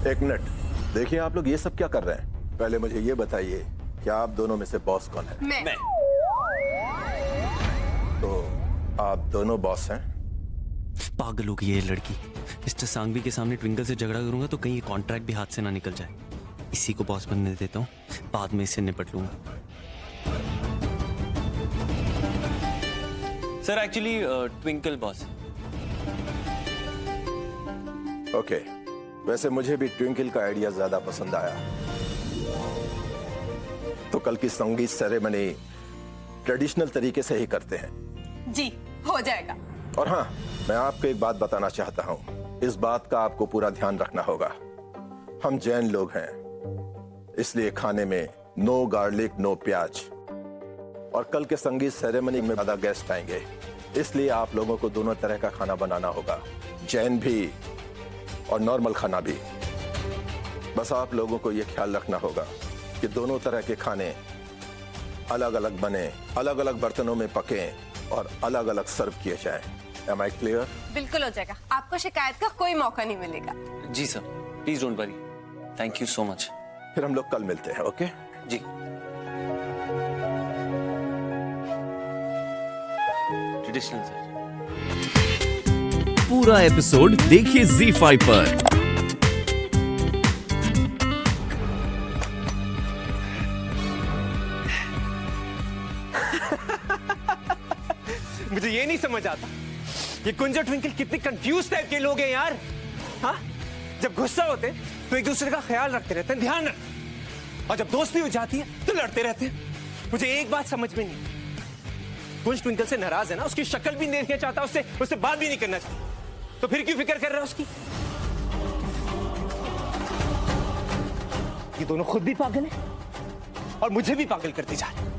एक मिनट, देखिए आप लोग ये सब क्या कर रहे हैं? पहले मुझे ये बताइए कि आप दोनों में से बॉस कौन है? मैं। तो आप दोनों बॉस हैं? पागल हो गई है ये लड़की। मिस्टर सांघवी के सामने ट्विंकल से झगड़ा करूंगा तो कहीं ये कॉन्ट्रैक्ट भी हाथ से ना निकल जाए। इसी को बॉस बनने देता हूँ, बाद में इससे निपट लूंगा। Sir actually twinkle boss. Okay, वैसे मुझे भी ट्विंकल का आइडिया ज्यादा पसंद आया। तो कल की संगीत सेरेमनी ट्रेडिशनल तरीके से ही करते हैं। जी हो जाएगा। और हाँ, मैं आपको एक बात बताना चाहता हूँ। इस बात का आपको पूरा ध्यान रखना होगा। हम जैन लोग हैं, इसलिए खाने में नो गार्लिक नो प्याज। और कल के संगीत सेरेमनी में ज्यादा गेस्ट आएंगे, इसलिए आप लोगों को दोनों तरह का खाना बनाना होगा, जैन भी और नॉर्मल खाना भी। बस आप लोगों को यह ख्याल रखना होगा कि दोनों तरह के खाने अलग अलग बने, अलग अलग बर्तनों में पके और अलग अलग सर्व किए जाएं। Am I clear? बिल्कुल हो जाएगा, आपको शिकायत का कोई मौका नहीं मिलेगा। जी sir, please don't worry. Thank you so much. फिर हम लोग कल मिलते हैं, ओके? जी। Traditional sir. पूरा एपिसोड देखिए ZEE5 पर। मुझे ये नहीं समझ आता ये कुंज और ट्विंकल कितने कंफ्यूज टाइप के लोग हैं यार। हाँ, जब गुस्सा होते तो एक दूसरे का ख्याल रखते रहते हैं, ध्यान रख, और जब दोस्ती हो जाती है तो लड़ते रहते हैं। मुझे एक बात समझ में नहीं, कुंज ट्विंकल से नाराज है ना, उसकी शक्ल भी नहीं देखना चाहता, उससे बात भी नहीं करना चाहता, तो फिर क्यों फिक्र कर रहा है उसकी? ये दोनों खुद भी पागल है और मुझे भी पागल करते जा रहे हैं।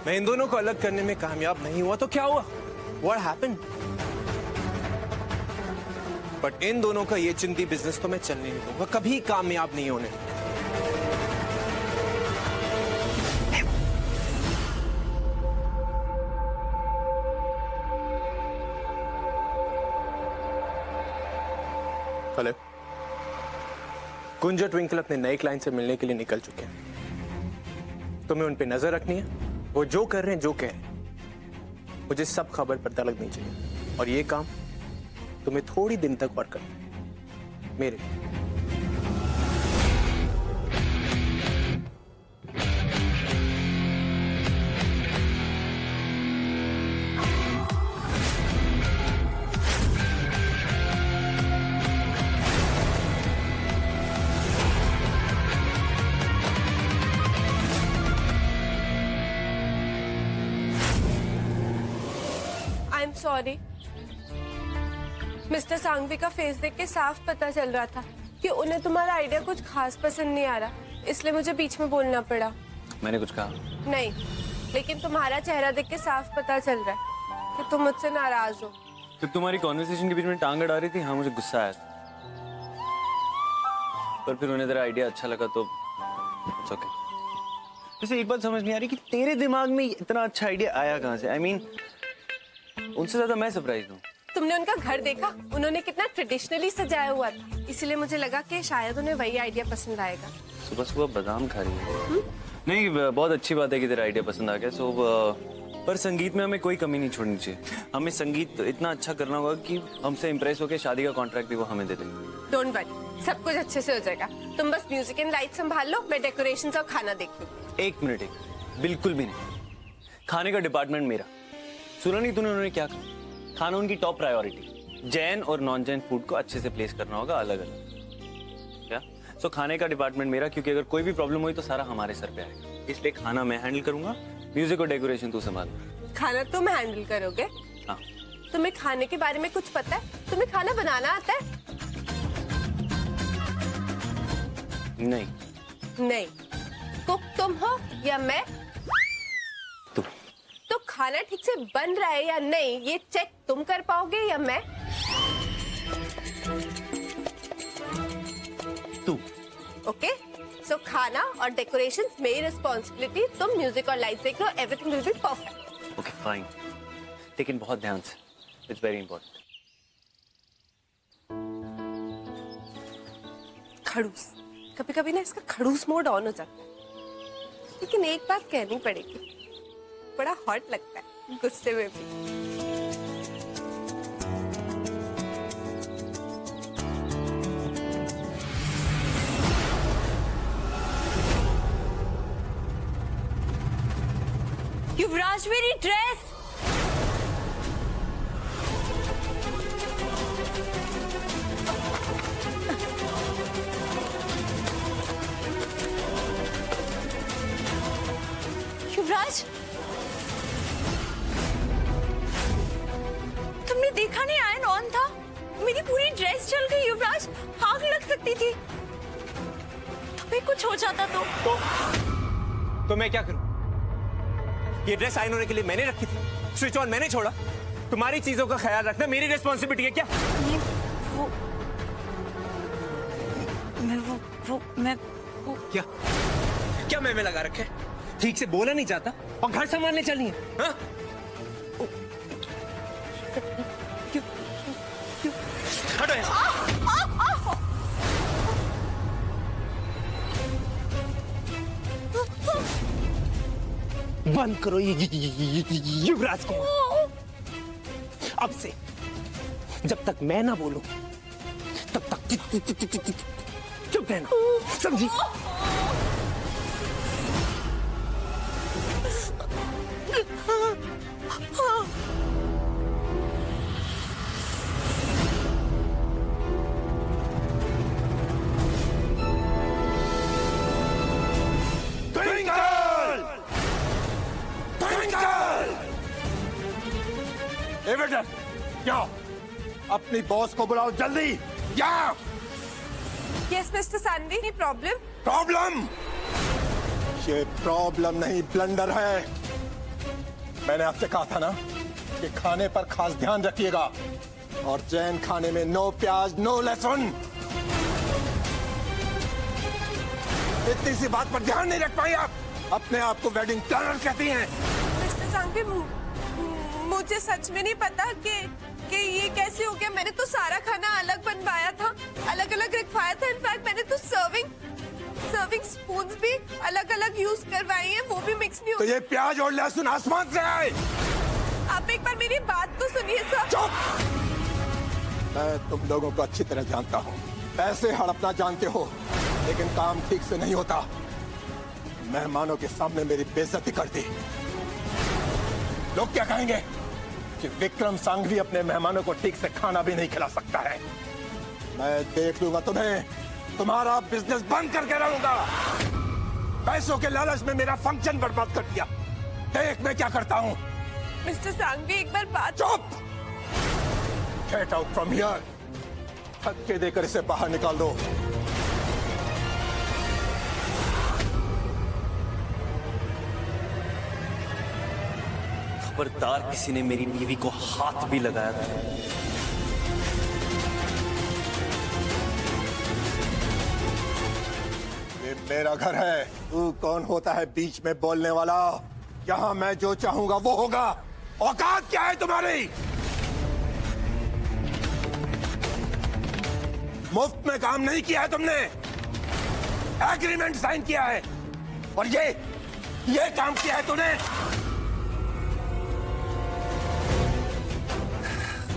मैं इन दोनों को अलग करने में कामयाब नहीं हुआ तो क्या हुआ? What happened? बट इन दोनों का ये चिंती बिजनेस तो मैं चलने नहीं दूंगा, कभी कामयाब नहीं होने दूंगा। हेलो, कुंज और ट्विंकल अपने नए क्लाइंट से मिलने के लिए निकल चुके हैं। तुम्हें उन पे नजर रखनी है, वो जो कर रहे हैं, जो कह रहे हैं, मुझे सब खबर पता लगनी चाहिए। और ये काम तुम्हें थोड़ी दिन तक और करना है, मेरे लिए। I am sorry. Mister Sanghvi का फेस देख के साफ पता चल रहा था कि उन्हें तुम्हारा आइडिया कुछ खास पसंद नहीं आ रहा, इसलिए मुझे बीच में बोलना पड़ा। मैंने कुछ कहा? नहीं, लेकिन तुम्हारा चेहरा देख के साफ पता चल रहा है कि तुम मुझसे नाराज हो। जब तुम्हारी कॉन्वर्सेशन के बीच में टांग अड़ा रही थी, हाँ मुझे गुस्सा आया था, पर फिर उन्हें तेरा आइडिया अच्छा लगा तो इट्स ओके। वैसे एक बात समझ नहीं आ रही कि तेरे दिमाग में इतना अच्छा आइडिया आया कहाँ से? I mean, उनसे ज्यादा मैं सरप्राइज हूँ। तुमने उनका घर देखा, उन्होंने कितना ट्रेडिशनली सजाया हुआ था, इसलिए मुझे लगा कि शायद उन्हें वही आइडिया पसंद आएगा। सुबह सुबह बादाम खा रही है। नहीं, बहुत अच्छी बात है कि तेरा आइडिया पसंद आ गया। पर संगीत में हमें कोई कमी नहीं छोड़नी चाहिए। हमें संगीत इतना अच्छा करना होगा कि हमसे इम्प्रेस होकर शादी का कॉन्ट्रैक्ट भी वो हमें दे देंगे। डोंट वरी, सब कुछ अच्छे से हो जाएगा। तुम बस म्यूजिक एंड लाइट संभाल लो, मैं डेकोरेशन और खाना देख लूंगी। एक मिनट, बिल्कुल भी नहीं। खाने का डिपार्टमेंट मेरा। सुना नहीं तूने उन्होंने क्या कहा? खाना उनकी टॉप प्रायोरिटी। जैन और नॉन जैन फूड को अच्छे से प्लेस करना होगा अलग अलग। क्या? सो खाने का डिपार्टमेंट मेरा, क्योंकि अगर कोई भी प्रॉब्लम हुई तो सारा हमारे सर पे आएगा। इसलिए खाना मैं हैंडल करूंगा, म्यूजिक और डेकोरेशन तू संभाल। खाना तुम हैंडल करोगे? हाँ। तुम्हें खाने के बारे में कुछ पता है? तुम्हें खाना बनाना आता है? नहीं। नहीं। कुक तुम हो या मैं? तू। तो खाना ठीक से बन रहा है या नहीं, ये चेक तुम कर पाओगे या मैं? तू। ओके, सो खाना और डेकोरेशन मेरी रिस्पॉन्सिबिलिटी, तुम म्यूजिक और लाइट्स देख लो, everything will be perfect. Okay fine, लेकिन बहुत ध्यान से, इट्स वेरी इंपॉर्टेंट। खड़ूस, कभी कभी ना इसका खड़ूस मोड ऑन हो जाता है, लेकिन एक बात कहनी पड़ेगी, बड़ा हॉट लगता है गुस्से में भी। युवराज मेरी ड्रेस। युवराज, तुमने देखा नहीं आयरन ऑन था? मेरी पूरी ड्रेस जल गई युवराज, आग लग सकती थी। तुम्हें कुछ हो जाता तो मैं क्या करूं? ये ड्रेस आयरन होने के लिए मैंने रखी थी, स्विच ऑन मैंने छोड़ा। तुम्हारी चीजों का ख्याल रखना मेरी रिस्पॉन्सिबिलिटी है क्या? क्या क्या मैं लगा रखे? ठीक से बोला नहीं जाता और घर संभालने चली है, हाँ? हटो यहाँ। बंद करो ये युवराज के। अब से जब तक मैं ना बोलूं तब तक चुप रहना, समझी? क्या? अपनी बॉस को बुलाओ जल्दी। क्या? Yes mister Saanvi, any problem? Problem? ये प्रॉब्लम नहीं, ब्लंडर है। मैंने आपसे कहा था ना कि खाने पर खास ध्यान रखिएगा, और जैन खाने में नो प्याज नो लहसुन। इतनी सी बात पर ध्यान नहीं रख पाई आप? अपने आप को वेडिंग प्लानर कहती हैं। मिस्टर सांवी, मुझे सच में नहीं पता कि ये कैसे हो गया। मैंने तो सारा खाना अलग बनवाया था, अलग अलग रखवाया था। इनफैक्ट मैंने तो सर्विंग स्पून्स भी अलग अलग यूज करवाई हैं, वो भी मिक्स नहीं हो। तो ये प्याज और लहसुन आसमान से आए? आप एक बार मेरी बात तो सुनिए सर। चुप! मैं तुम लोगों को अच्छी तरह जानता हूँ, पैसे हड़पना जानते हो, लेकिन काम ठीक से नहीं होता। मेहमानों के सामने मेरी बेइज्जती कर दी। लोग क्या कहेंगे कि विक्रम सांघवी अपने मेहमानों को ठीक से खाना भी नहीं खिला सकता है। मैं देख लूंगा तुम्हें, तुम्हारा बिजनेस बंद करके रहूंगा। पैसों के लालच में मेरा फंक्शन बर्बाद कर दिया। देख मैं क्या करता हूँ। मिस्टर सांघवी, एक बार बात। चुप! Get out from here. धक्के देकर इसे बाहर निकाल दो। खबरदार किसी ने मेरी बीवी को हाथ भी लगाया था। ये मेरा घर है, तू कौन होता है बीच में बोलने वाला? यहाँ मैं जो चाहूंगा वो होगा। औकात क्या है तुम्हारी? मुफ्त में काम नहीं किया है तुमने, एग्रीमेंट साइन किया है, और ये काम किया है तूने।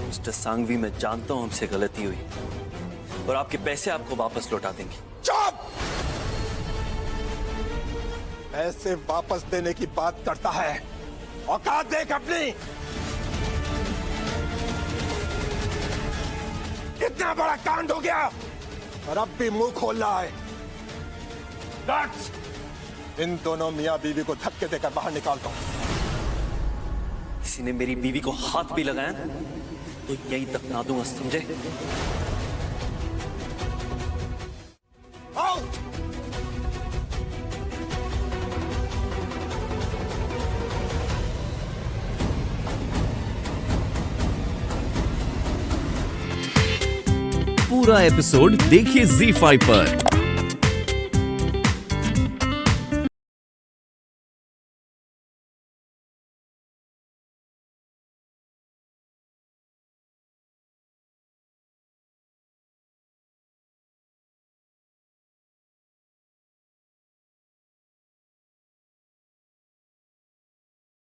मिस्टर सांघवी, मैं जानता हूं हमसे गलती हुई और आपके पैसे आपको वापस लौटा देंगे। चुप! पैसे वापस देने की बात करता है, औकात देख अपनी। इतना बड़ा कांड हो गया और अब भी मुंह खोल रहा है। गार्ड्स, इन दोनों मियां बीवी को धक्के देकर बाहर निकाल दो। किसी ने मेरी बीवी को हाथ भी लगाया तो यही दफना दूंगा, समझे? आओ! पूरा एपिसोड देखिए ZEE5 पर।